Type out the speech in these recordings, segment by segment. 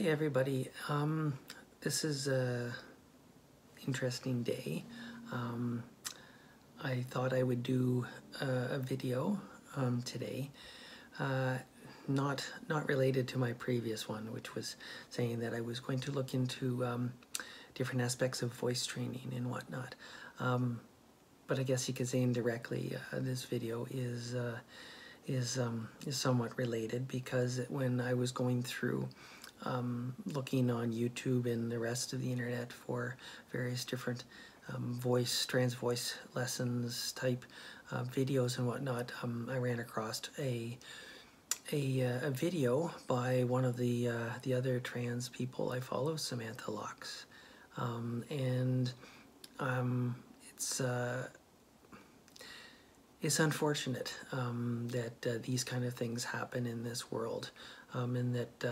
Hey everybody, this is a interesting day. I thought I would do a video today, not related to my previous one, which was saying that I was going to look into different aspects of voice training and whatnot. But I guess you could say indirectly, this video is somewhat related, because when I was going through looking on YouTube and the rest of the internet for various different trans voice lessons type videos and whatnot, I ran across a video by one of the other trans people I follow, Samantha Lux, and it's unfortunate that these kind of things happen in this world, and that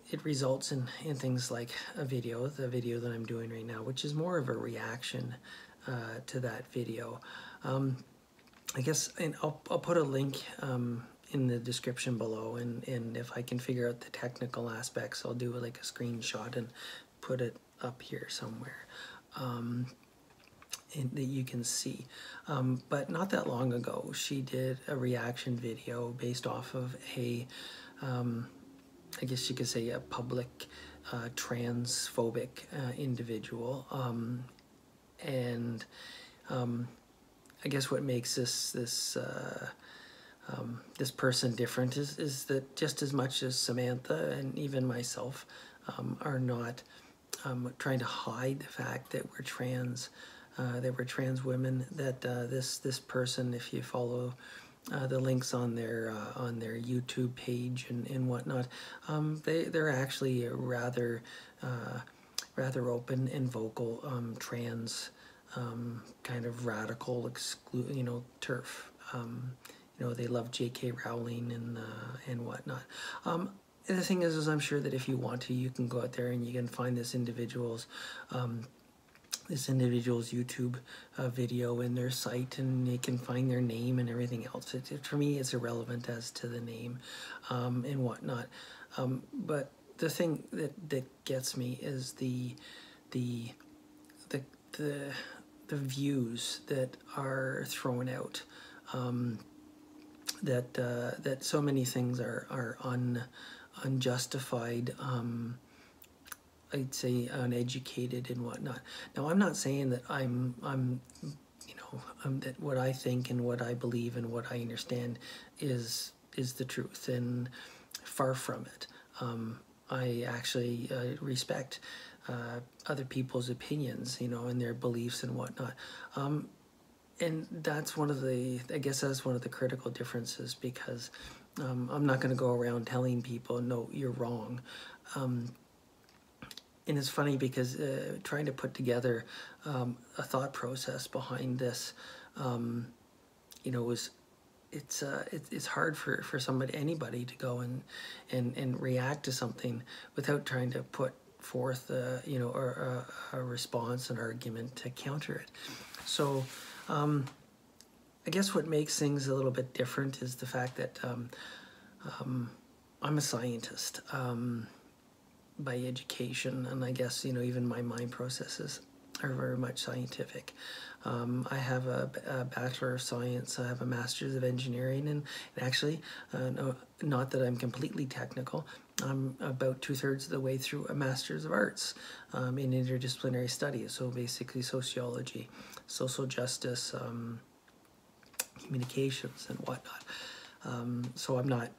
it results in things like the video that I'm doing right now, which is more of a reaction to that video. I guess, and I'll put a link in the description below, and if I can figure out the technical aspects, I'll do like a screenshot and put it up here somewhere that you can see. But not that long ago, she did a reaction video based off of a I guess you could say a public transphobic individual, and I guess what makes this person different is that just as much as Samantha and even myself are not trying to hide the fact that we're trans women, that this person, if you follow the links on their YouTube page and whatnot, they're actually rather open and vocal, trans kind of radical TERF. They love J.K. Rowling and whatnot. The thing is I'm sure that if you want to, you can go out there and you can find this individual's YouTube video in their site, and you can find their name and everything else. For me, it's irrelevant as to the name and whatnot. But the thing that gets me is the views that are thrown out. That so many things are unjustified. I'd say uneducated and whatnot. Now, I'm not saying that that what I think and what I believe and what I understand is the truth, and far from it. I actually respect other people's opinions, and their beliefs and whatnot. And that's one of the, I guess that's one of the critical differences, because I'm not going to go around telling people, no, you're wrong. And it's funny because trying to put together a thought process behind this, it's hard for anybody to go and react to something without trying to put forth a response, an argument to counter it. So I guess what makes things a little bit different is the fact that I'm a scientist by education, and I guess even my mind processes are very much scientific. I have a Bachelor of Science, I have a Master's of Engineering, and actually, not that I'm completely technical, I'm about 2/3 of the way through a Master's of Arts in Interdisciplinary Studies, so basically sociology, social justice, communications, and whatnot. So I'm not,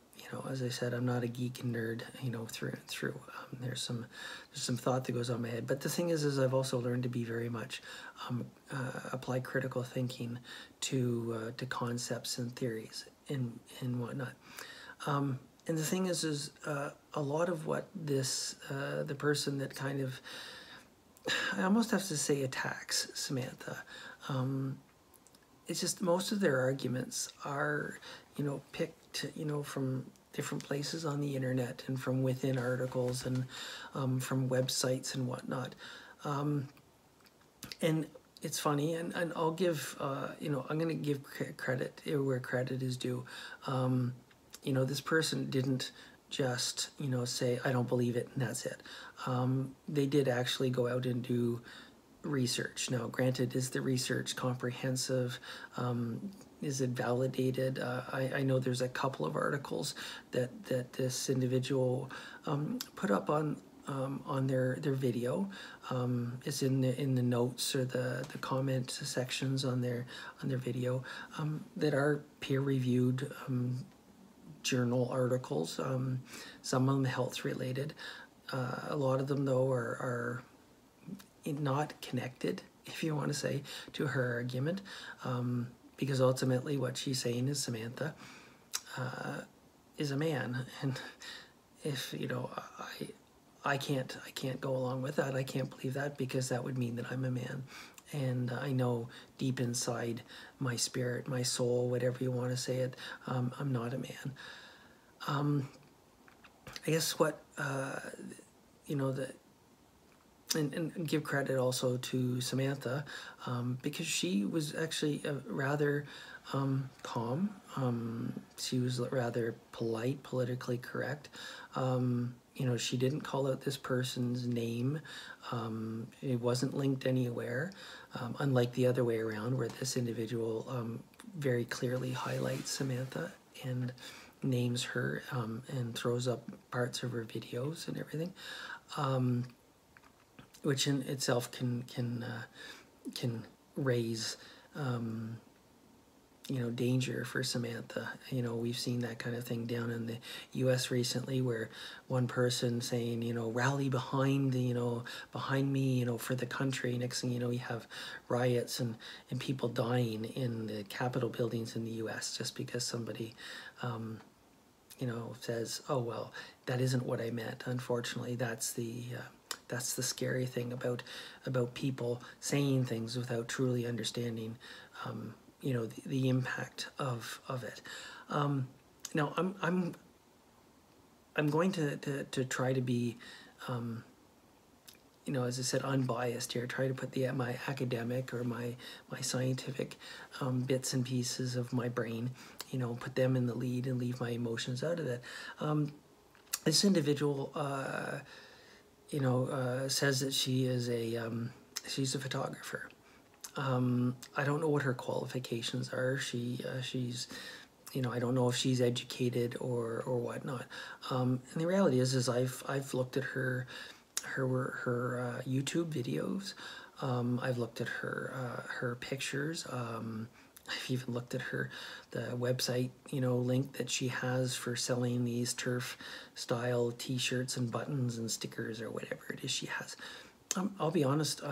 as I said, I'm not a geek and nerd, through and through. There's some thought that goes on in my head. But the thing is I've also learned to be very much apply critical thinking to concepts and theories and whatnot. And the thing is a lot of what the person that kind of, I almost have to say, attacks Samantha, it's just most of their arguments are, picked, from different places on the internet and from within articles and from websites and whatnot. And it's funny, and I'll give, I'm going to give credit where credit is due. This person didn't just, you know, say, I don't believe it, and that's it. They did actually go out and do research. Now, granted, is the research comprehensive? Is it validated? I know there's a couple of articles that this individual put up on their video. It's in the notes or the comment sections on their video that are peer-reviewed journal articles. Some of them health related. A lot of them though are not connected, if you want to say, to her argument, because ultimately what she's saying is Samantha is a man, and if, you know, I can't go along with that. I can't believe that, because that would mean that I'm a man. And I know deep inside my spirit, my soul, whatever you want to say it, I'm not a man. I guess what, you know, and give credit also to Samantha, because she was actually rather calm. She was rather polite, politically correct. You know, she didn't call out this person's name. It wasn't linked anywhere, unlike the other way around, where this individual very clearly highlights Samantha and names her and throws up parts of her videos and everything, which in itself can raise you know, danger for Samantha. You know, we've seen that kind of thing down in the U.S. recently, where one person saying, you know, rally behind, you know, behind me, you know, for the country. Next thing you know, you have riots and people dying in the Capitol buildings in the U.S. just because somebody, you know, says, oh, well, that isn't what I meant. Unfortunately, that's the scary thing about people saying things without truly understanding you know, the impact of it. Now I'm going to try to be you know, as I said, unbiased here. Try to put my academic or my scientific bits and pieces of my brain, you know, put them in the lead and leave my emotions out of it. This individual you know, says that she is she's a photographer. I don't know what her qualifications are. She's, you know, I don't know if she's educated or whatnot. And the reality is I've looked at her YouTube videos. I've looked at her pictures. I've even looked at the website, you know, link that she has for selling these TERF style t-shirts and buttons and stickers or whatever it is she has. I'll be honest,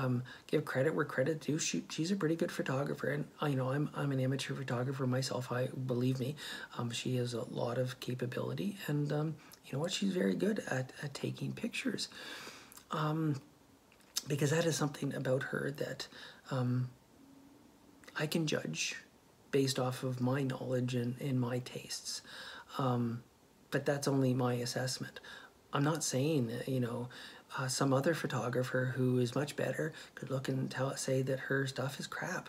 give credit where credit due. She's a pretty good photographer, and you know, I'm an amateur photographer myself. Believe me, she has a lot of capability, and you know what, she's very good at taking pictures. Because that is something about her that I can judge based off of my knowledge and my tastes. But that's only my assessment. I'm not saying that, you know, some other photographer who is much better could look and say that her stuff is crap.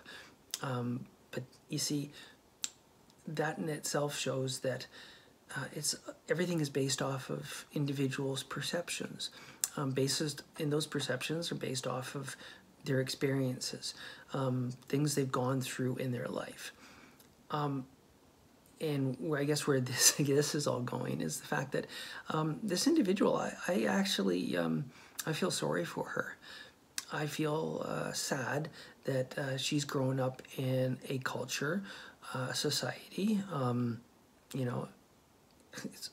But you see, that in itself shows that everything is based off of individuals' perceptions. And those perceptions are based off of their experiences, things they've gone through in their life. And I guess where this is all going is the fact that this individual, I actually I feel sorry for her. I feel sad that she's grown up in a culture, society. You know,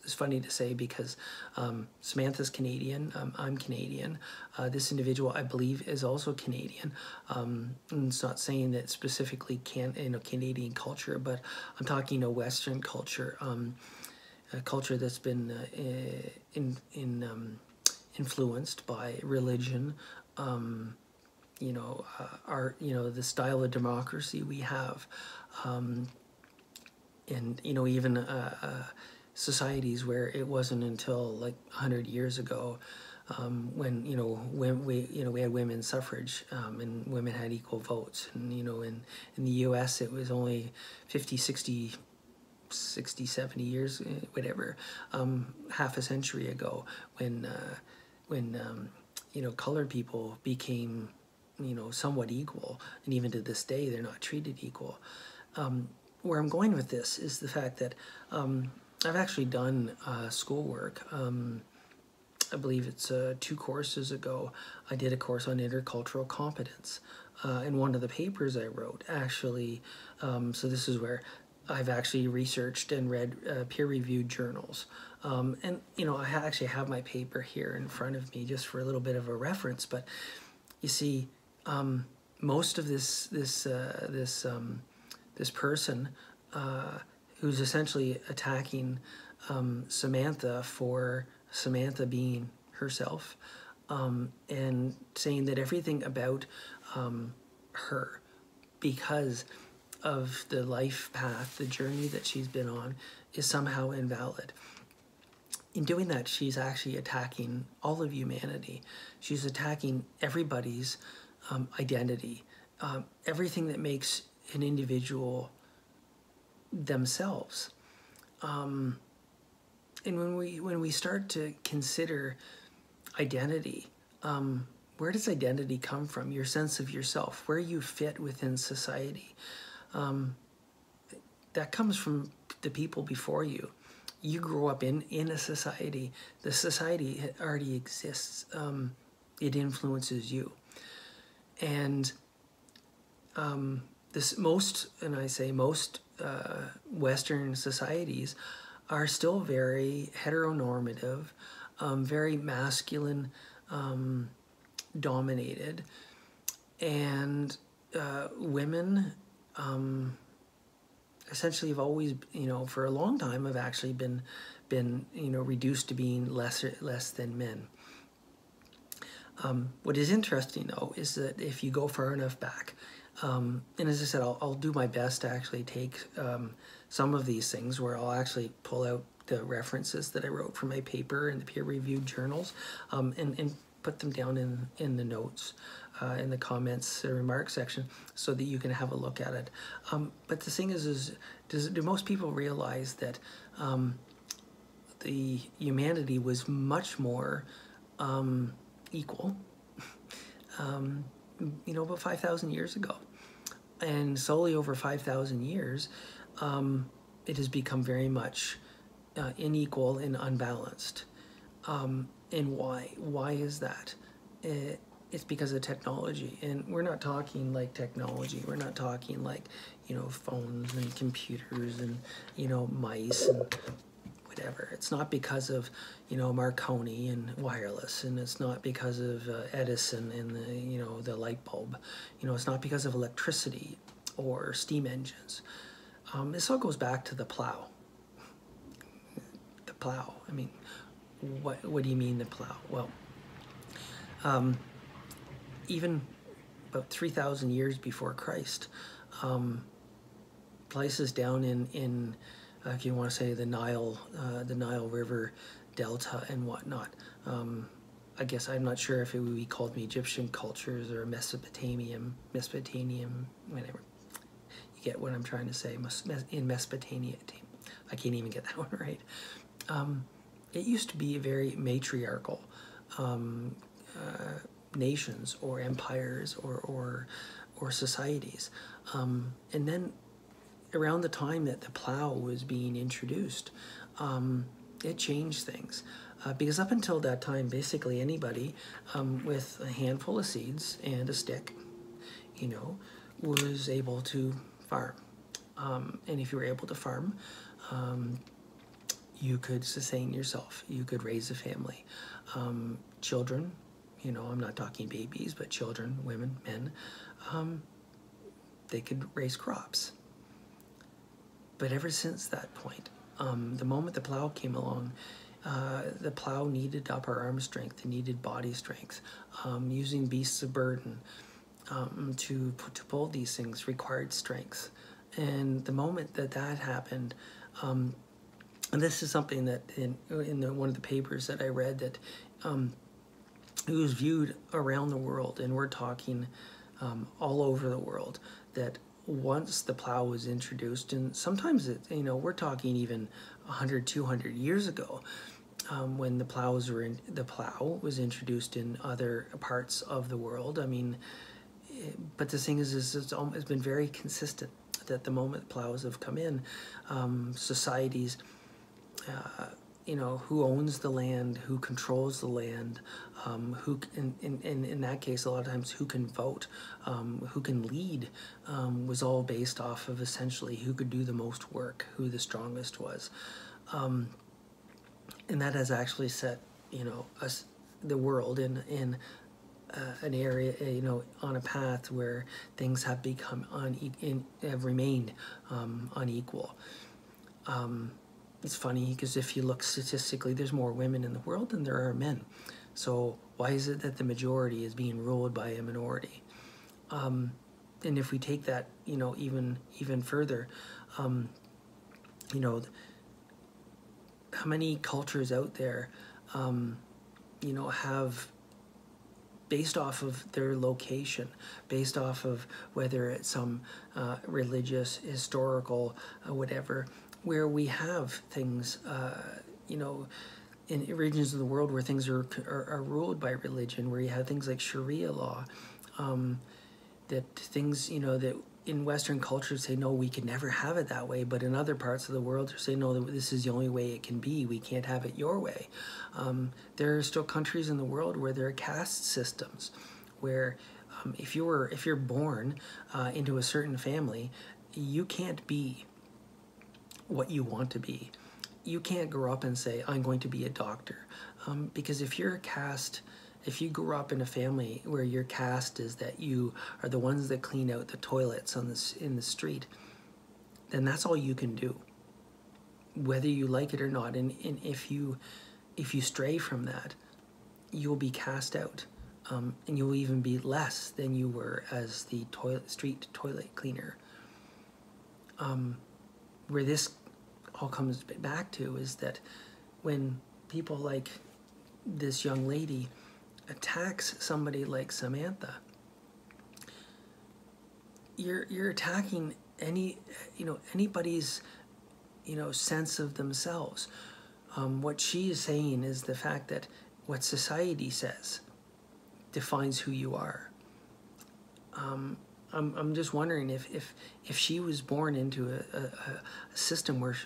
it's funny to say because Samantha's Canadian, I'm Canadian. This individual, I believe, is also Canadian. And it's not saying that specifically Canadian culture, but I'm talking a Western culture, a culture that's been influenced by religion. You know, the style of democracy we have, and you know, even societies where it wasn't until like 100 years ago when we had women's suffrage and women had equal votes, and you know, in the US it was only 50, 60 60, 70 years, whatever, half a century ago, when you know, colored people became, you know, somewhat equal, and even to this day they're not treated equal. Where I'm going with this is the fact that I've actually done schoolwork. I believe it's 2 courses ago, I did a course on intercultural competence. And one of the papers I wrote actually, so this is where I've actually researched and read peer-reviewed journals. And, you know, I actually have my paper here in front of me just for a little bit of a reference, but you see, most of this person who's essentially attacking Samantha for Samantha being herself, and saying that everything about her, because of the life path, the journey that she's been on, is somehow invalid. In doing that, she's actually attacking all of humanity. She's attacking everybody's identity, everything that makes an individual themselves. And when we start to consider identity, where does identity come from? Your sense of yourself, where you fit within society. That comes from the people before you. You grow up in a society. The society already exists. It influences you. And most Western societies are still very heteronormative, very masculine dominated, and women essentially have always, you know, for a long time have actually been you know, reduced to being less than men. What is interesting though is that if you go far enough back, and as I said, I'll do my best to actually take some of these things where I'll actually pull out the references that I wrote from my paper in the peer-reviewed journals, and put them down in the notes, in the comments or remarks section, so that you can have a look at it. But the thing is do most people realize that the humanity was much more equal, you know, about 5,000 years ago? And slowly over 5,000 years, it has become very much unequal and unbalanced. And why? Why is that? It's because of technology. And we're not talking like technology. We're not talking like, you know, phones and computers and, you know, mice and whatever. It's not because of, you know, Marconi and wireless, and it's not because of Edison and the, you know, the light bulb. You know, it's not because of electricity or steam engines. This all goes back to the plow. The plow. I mean, what do you mean the plow? Well, even about 3,000 years before Christ, places down in if you want to say the Nile River Delta and whatnot. I guess I'm not sure if it would be called Egyptian cultures or Mesopotamian, whatever. You get what I'm trying to say. In Mesopotamia, I can't even get that one right. It used to be a very matriarchal nations or empires or societies, and then around the time that the plow was being introduced, it changed things. Because up until that time, basically anybody with a handful of seeds and a stick, you know, was able to farm. And if you were able to farm, you could sustain yourself. You could raise a family. Children, you know, I'm not talking babies, but children, women, men, they could raise crops. But ever since that point, the moment the plow came along, the plow needed upper arm strength, it needed body strength. Using beasts of burden to pull these things required strength. And the moment that happened, and this is something that in one of the papers that I read, that it was viewed around the world, and we're talking all over the world, that once the plow was introduced, and sometimes it, you know, we're talking even 100, 200 years ago, when the plow was introduced in other parts of the world. I mean, but the thing is it's been very consistent that the moment plows have come in, societies, you know, who owns the land, who controls the land, who in that case a lot of times who can vote, who can lead, was all based off of essentially who could do the most work, who the strongest was, and that has actually set, you know, the world in an area, you know, on a path where things have become have remained unequal. It's funny because if you look statistically, there's more women in the world than there are men. So why is it that the majority is being ruled by a minority? And if we take that, you know, even further, you know, how many cultures out there, you know, have, based off of their location, based off of whether it's some religious, historical, whatever, where we have things, you know, in regions of the world where things are ruled by religion, where you have things like Sharia law, that things, you know, that in Western cultures say, no, we can never have it that way, but in other parts of the world they say, no, this is the only way it can be, we can't have it your way. There are still countries in the world where there are caste systems, where if you're born into a certain family, you can't be what you want to be. You can't grow up and say, I'm going to be a doctor, because if you're a caste, if you grew up in a family where your caste is that you are the ones that clean out the toilets in the street, then that's all you can do, whether you like it or not. And if you stray from that, you'll be cast out, and you'll even be less than you were as the street toilet cleaner. Where this all comes back to is that when people like this young lady attacks somebody like Samantha, you're attacking anybody's, you know, sense of themselves. What she is saying is the fact that what society says defines who you are. I'm just wondering if she was born into a system where,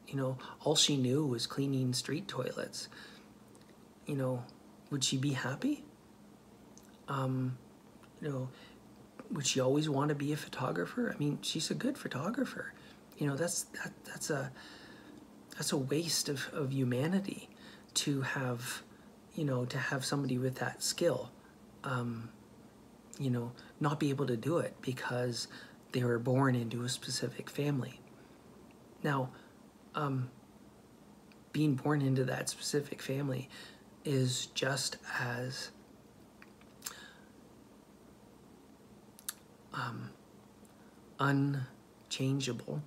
you know, all she knew was cleaning street toilets, you know, would she be happy? You know, would she always want to be a photographer? I mean, she's a good photographer. You know, that's a waste of humanity to have, you know, to have somebody with that skill, you know, not be able to do it because they were born into a specific family. Now, being born into that specific family is just as unchangeable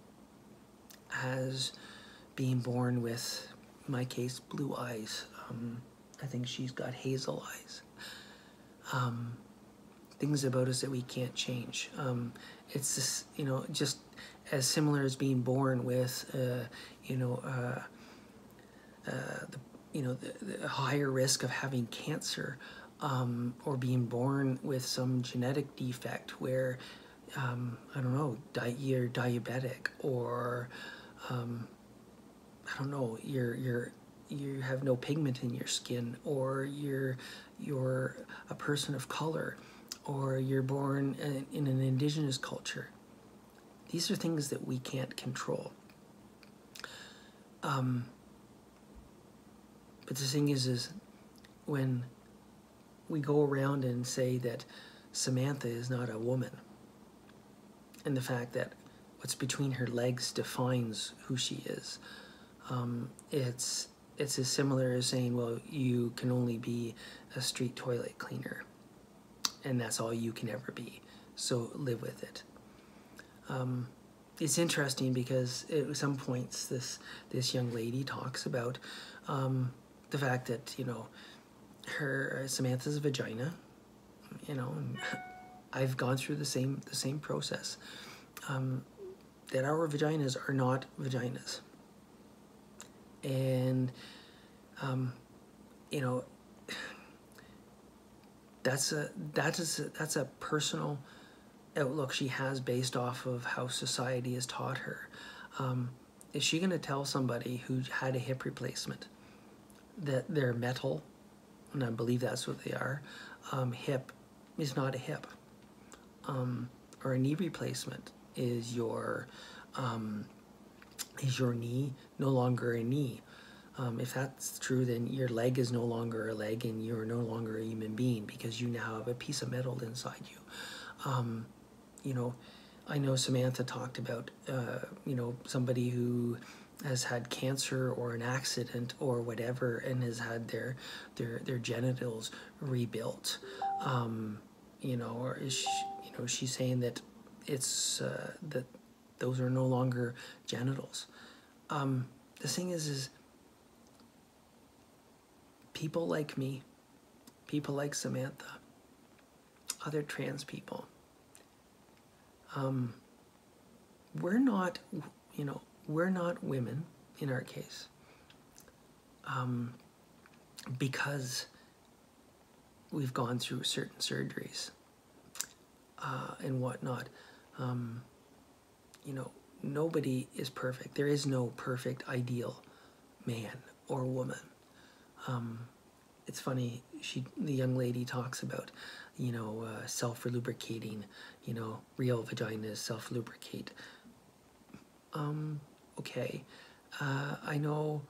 as being born with, in my case, blue eyes. I think she's got hazel eyes. Things about us that we can't change. It's this, you know, just as similar as being born with, you know, the higher risk of having cancer, or being born with some genetic defect where, I don't know, you're diabetic, or I don't know, you have no pigment in your skin, or you're a person of color, or you're born in an indigenous culture. These are things that we can't control. But the thing is when we go around and say that Samantha is not a woman, and the fact that what's between her legs defines who she is, it's as similar as saying, well, you can only be a street toilet cleaner, and that's all you can ever be, so live with it. It's interesting because at some points this young lady talks about the fact that, you know, Samantha's vagina, you know, and I've gone through the same process. that our vaginas are not vaginas. And, you know, that's a personal outlook she has based off of how society has taught her. Is she going to tell somebody who had a hip replacement that they're metal, and I believe that's what they are, hip is not a hip, or a knee replacement is your knee no longer a knee? If that's true, then your leg is no longer a leg, and you're no longer a human being because you now have a piece of metal inside you. You know, I know Samantha talked about, you know, somebody who has had cancer or an accident or whatever and has had their genitals rebuilt. You know, or is she, you know, she's saying that it's that those are no longer genitals. The thing is people like me, people like Samantha, other trans people, we're not, you know, we're not women in our case, because we've gone through certain surgeries and whatnot. You know, nobody is perfect. There is no perfect ideal man or woman. It's funny, the young lady talks about, you know, self-lubricating, you know, real vaginas self-lubricate. Okay, I know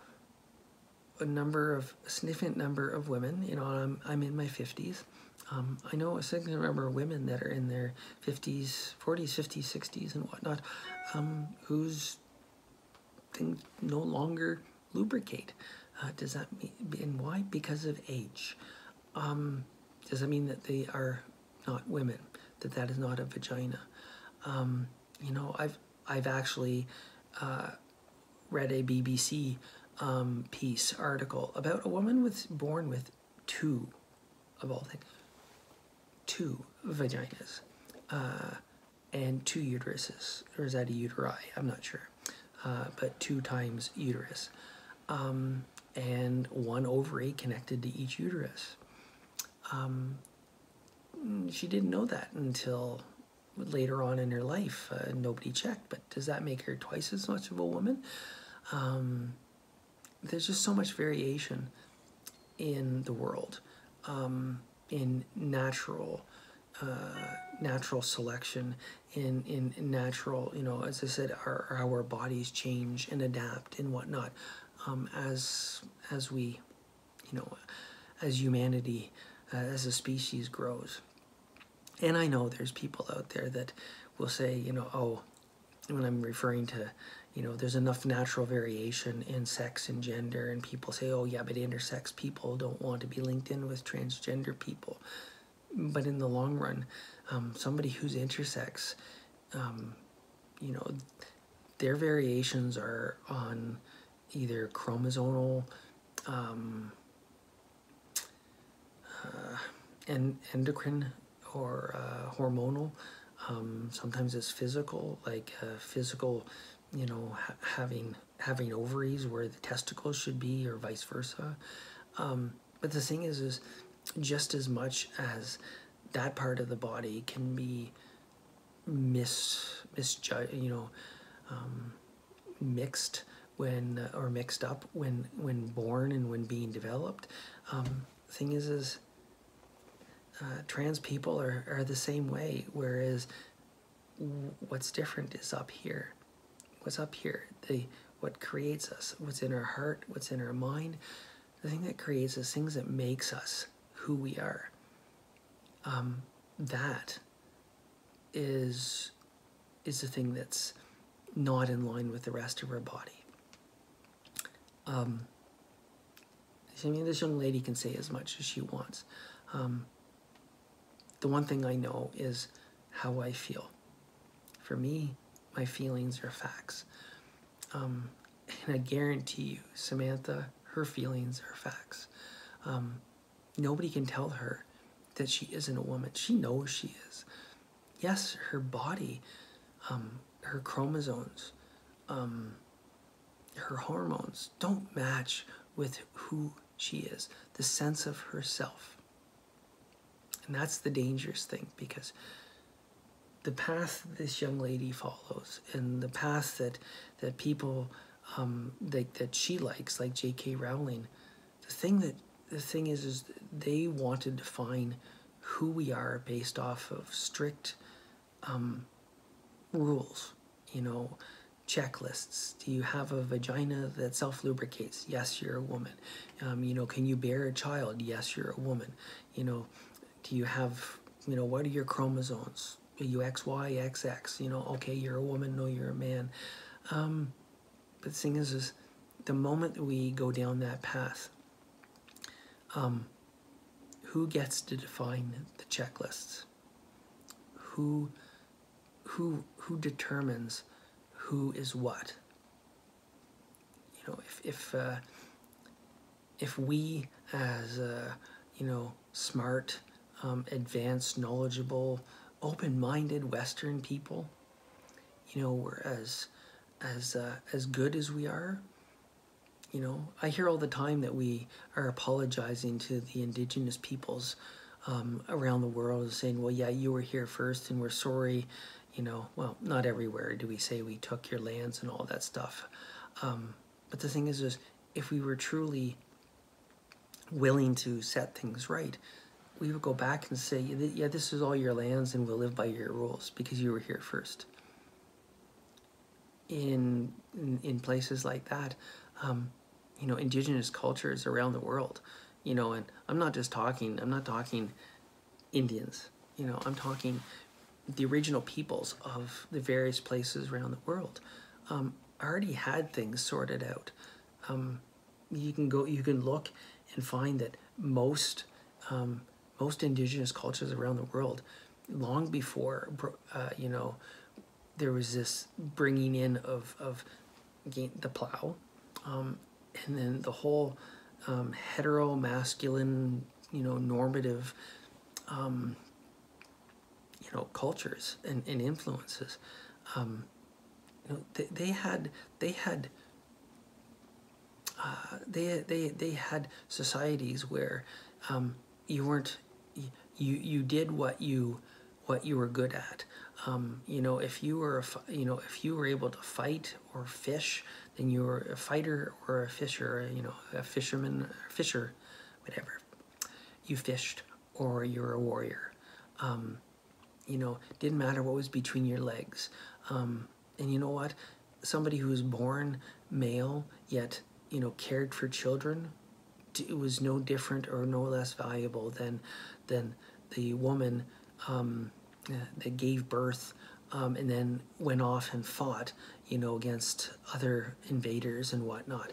a significant number of women, you know, I'm in my 50s. I know a significant number of women that are in their 50s, 40s, 50s, 60s and whatnot, whose things no longer lubricate. Does that mean, and why? Because of age. Does that mean that they are not women? That is not a vagina? You know, I've actually read a BBC article about a woman born with two, of all things, two vaginas and two uteruses, or is that a uteri? I'm not sure, but 2 times uterus. And 1 ovary connected to each uterus. She didn't know that until later on in her life. Nobody checked, but does that make her twice as much of a woman? There's just so much variation in the world, in natural selection, in natural, you know, as I said, our bodies change and adapt and whatnot, as we, you know, as humanity, as a species grows. And I know there's people out there that will say, you know, oh, when I'm referring to, you know, there's enough natural variation in sex and gender, and people say, oh yeah, but intersex people don't want to be linked in with transgender people. But in the long run, somebody who's intersex, you know, their variations are on either chromosomal, and endocrine, or hormonal. Sometimes it's physical, like physical, you know, having ovaries where the testicles should be, or vice versa. But the thing is just as much as that part of the body can be misjudged, you know, mixed when, or mixed up when born and when being developed. The thing is trans people are the same way, whereas what's different is up here. What's up here, what creates us, what's in our heart, what's in our mind, the thing that creates us, things that makes us who we are. That is the thing that's not in line with the rest of our body. I mean, this young lady can say as much as she wants. The one thing I know is how I feel. For me, my feelings are facts. And I guarantee you, Samantha, her feelings are facts. Nobody can tell her that she isn't a woman. She knows she is. Yes, her body her chromosomes, her hormones don't match with who she is, the sense of herself. And that's the dangerous thing, because the path this young lady follows, and the path that people that she likes, like J.K. Rowling, the thing is they want to define who we are based off of strict rules, you know, checklists. Do you have a vagina that self-lubricates? Yes, you're a woman. You know, can you bear a child? Yes, you're a woman. You know, do you have, you know, what are your chromosomes? Are you XY, XX? You know, okay, you're a woman. No, you're a man. But the thing is the moment that we go down that path, who gets to define the checklists? Who determines who is what? You know, if we as you know, smart, advanced, knowledgeable, open-minded Western people, you know, we're as good as we are. You know, I hear all the time that we are apologizing to the Indigenous peoples around the world, saying, well, yeah, you were here first and we're sorry. You know, well, not everywhere do we say we took your lands and all that stuff. But the thing is if we were truly willing to set things right, we would go back and say, yeah, this is all your lands and we'll live by your rules because you were here first. In places like that, you know, Indigenous cultures around the world, you know, and I'm not talking Indians, you know, I'm talking the original peoples of the various places around the world, already had things sorted out. You can look and find that most Indigenous cultures around the world, long before, you know, there was this bringing in of the plow, and then the whole hetero-masculine, you know, normative, you know, cultures and influences. You know, they had societies where you weren't, you did what you were good at. You know, if you were able to fight or fish, then you were a fighter or a fisher. You know, a fisherman, or fisher, whatever. You fished, or you're a warrior. You know, didn't matter what was between your legs. And you know what? Somebody who was born male yet, you know, cared for children, it was no different or no less valuable than the woman that gave birth and then went off and fought, you know, against other invaders and whatnot.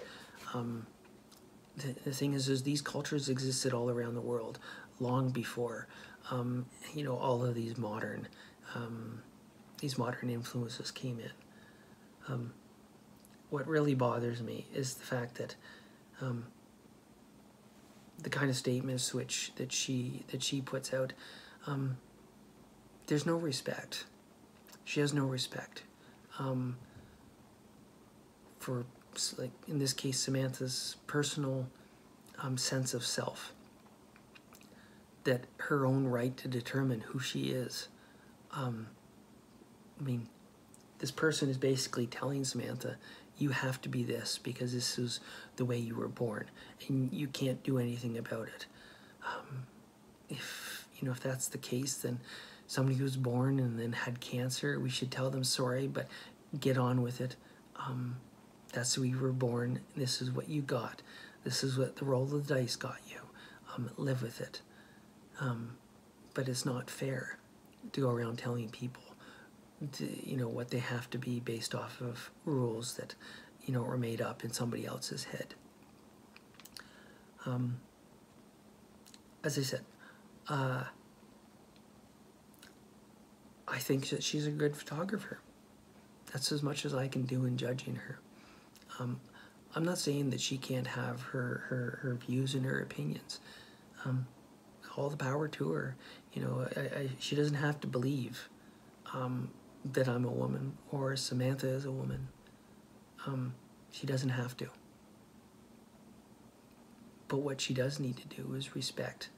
The thing is these cultures existed all around the world long before, you know, all of these modern influences came in. What really bothers me is the fact that the kind of statements that she puts out, there's no respect. She has no respect for, like in this case, Samantha's personal sense of self, that her own right to determine who she is. I mean, this person is basically telling Samantha, you have to be this because this is the way you were born and you can't do anything about it. If that's the case, then somebody who was born and then had cancer, we should tell them sorry, but get on with it. That's who you were born. This is what you got. This is what the roll of the dice got you. Live with it. But it's not fair to go around telling people what they have to be based off of rules that, were made up in somebody else's head. As I said, I think that she's a good photographer. That's as much as I can do in judging her. I'm not saying that she can't have her views and her opinions. All the power to her. She doesn't have to believe that I'm a woman or Samantha is a woman. She doesn't have to. But what she does need to do is respect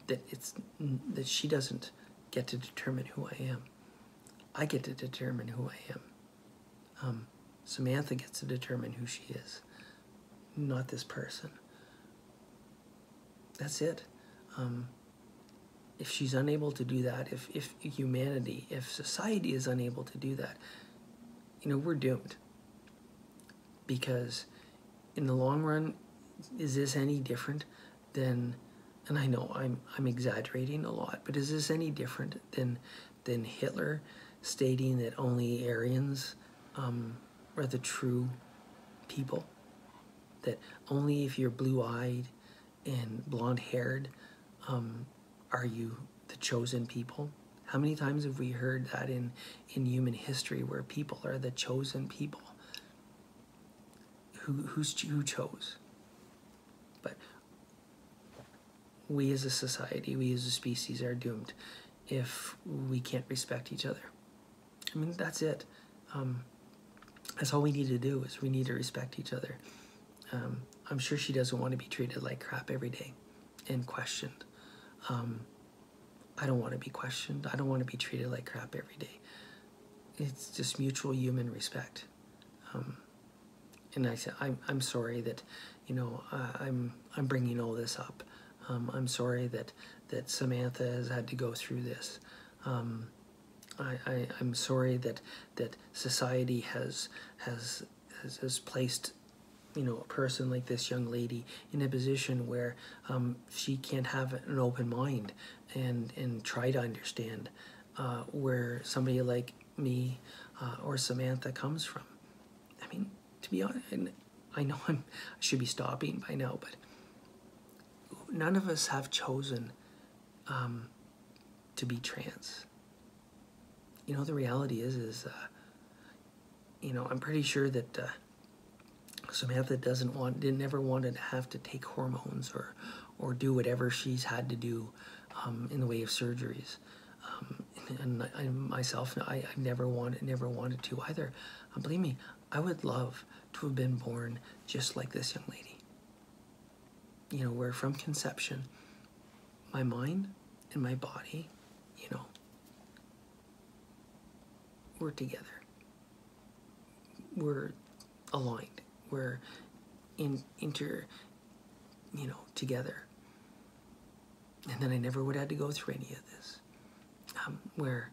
that she doesn't get to determine who I am. I get to determine who I am. Samantha gets to determine who she is, not this person. That's it. If she's unable to do that, if humanity, if society is unable to do that, we're doomed. Because in the long run, is this any different than, and I know I'm exaggerating a lot, but is this any different than Hitler stating that only Aryans are the true people? That only if you're blue-eyed and blonde-haired are you the chosen people? How many times have we heard that in human history, where people are the chosen people? Who chose? But we as a society, we as a species are doomed if we can't respect each other. I mean, that's it. That's all we need to do, is we need to respect each other. I'm sure she doesn't want to be treated like crap every day and questioned. I don't want to be questioned. I don't want to be treated like crap every day. It's just mutual human respect. And I said, I'm sorry that, I'm bringing all this up. I'm sorry that Samantha has had to go through this. I'm sorry that society has placed, a person like this young lady in a position where she can't have an open mind and try to understand where somebody like me or Samantha comes from. I mean, to be honest, and I know I should be stopping by now, but none of us have chosen to be trans. The reality is I'm pretty sure that Samantha never wanted to have to take hormones or do whatever she's had to do in the way of surgeries. And I never wanted to either. Believe me, I would love to have been born just like this young lady. Where from conception, my mind and my body, we're together. We're aligned. We're together. And then I never would have had to go through any of this. Where,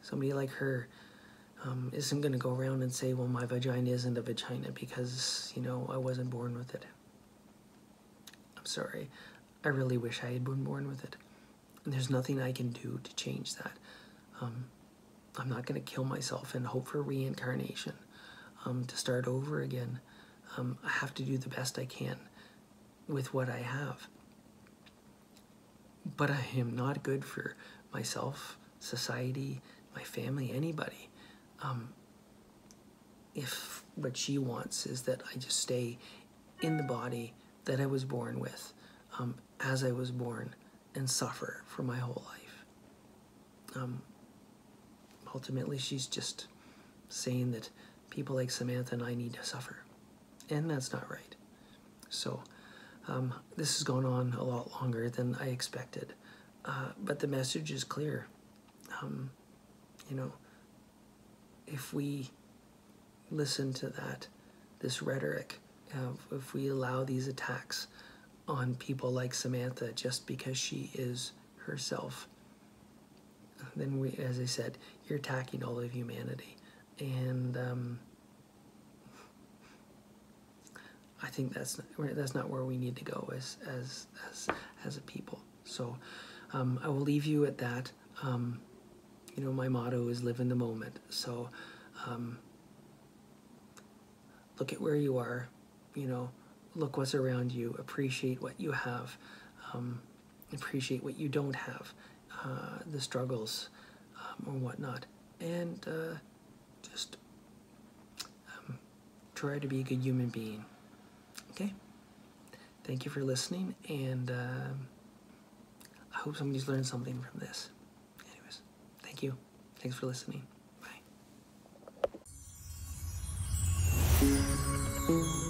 somebody like her isn't going to go around and say, well, my vagina isn't a vagina because, I wasn't born with it. I'm sorry. I really wish I had been born with it. And there's nothing I can do to change that. I'm not going to kill myself and hope for reincarnation to start over again. I have to do the best I can with what I have. But I am not good for myself, society, my family, anybody. If what she wants is that I just stay in the body that I was born with, as I was born, and suffer for my whole life. Ultimately, she's just saying that people like Samantha and I need to suffer. And that's not right. So, this has gone on a lot longer than I expected. But the message is clear. If we listen to this rhetoric, if we allow these attacks on people like Samantha just because she is herself, then as I said, you're attacking all of humanity. And I think that's not where we need to go as a people. So I will leave you at that. My motto is live in the moment. So look at where you are, look what's around you, appreciate what you have, appreciate what you don't have, the struggles or whatnot, and just try to be a good human being. Okay? Thank you for listening, and I hope somebody's learned something from this. Anyways. Thanks for listening. Bye.